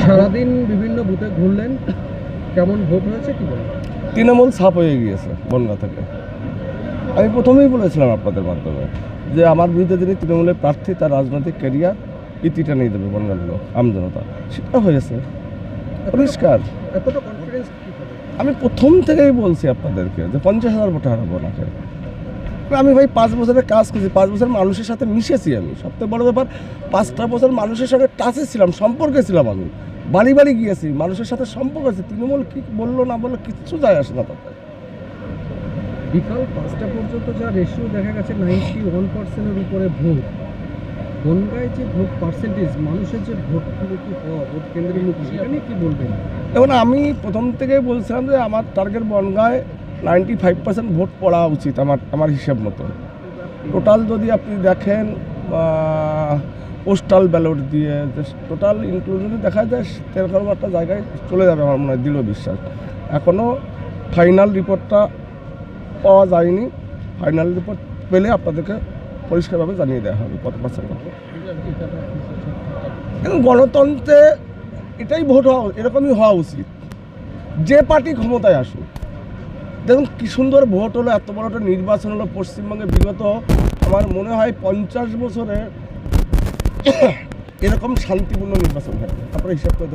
সারাদিন বিভিন্ন বুথে ঘুরলেন, কেমন ভোট হয়েছে কি বলেন? তৃণমূল ছাপ হয়ে গিয়েছে বনগাঁ থেকে। আমি প্রথমেই বলেছিলাম আপনাদের মাধ্যমে যে আমার বিরুদ্ধে যিনি তৃণমূলের প্রার্থী তার রাজনৈতিক ক্যারিয়ার ইতিটা নিয়ে দেবে বনগাঁ লোক আমজনতা, সেটা হয়েছে পরিষ্কার। এতটা কনফিডেন্স কি করে? আমি প্রথম থেকেই বলছি আপনাদেরকে যে 50,000 ভোটে হারাবো ওনাকে। আমি ভাই 5 বছরের কাজ করছি, 5 বছর মানুষের সাথে মিশেছি। আমি সবথেকে বড় ব্যাপার 5টা বছর মানুষের সঙ্গে টাচে ছিলাম, সম্পর্কে ছিলাম। আমি বাড়ি বাড়ি গিয়েছি, মানুষের সাথে সম্পর্ক আছে। তৃণমূল কি বললো না বললো কিচ্ছু যায় আসে না তাতে। বিকাল 5টা পর্যন্ত যা রেশিও দেখা গেছে 91%-এর উপরে ভোট। বনগাঁয় যে ভোট পার্সেন্টেজ, মানুষের যে ভোটমুখী হওয়া, ভোট কেন্দ্রের মুখী, সেটা নিয়ে কি বলবেন? এবং আমি প্রথম থেকেই বলছিলাম যে আমার টার্গেট বনগাঁয় 95% ভোট পড়া উচিত আমার হিসাব মতো। টোটাল যদি আপনি দেখেন পোস্টাল ব্যালট দিয়ে টোটাল ইনক্লুশনে দেখা যায় সেরকম একটা জায়গায় চলে যাবে আমার মনে হয়, দৃঢ় বিশ্বাস। এখনও ফাইনাল রিপোর্টটা পাওয়া যায়নি। ফাইনাল রিপোর্ট পেলে আপনাদেরকে পরিষ্কারভাবে জানিয়ে দেওয়া হবে কত পার্সেন্ট। এবং গণতন্ত্রে এটাই ভোট হওয়া, এরকমই হওয়া উচিত। যে পার্টি ক্ষমতায় আসুক, দেখুন কী সুন্দর ভোট হলো, এত বড় একটা নির্বাচন হলো পশ্চিমবঙ্গে। বিগত আমার মনে হয় 50 বছরে এরকম শান্তিপূর্ণ নির্বাচন হয়। আপনারা হিসাব করে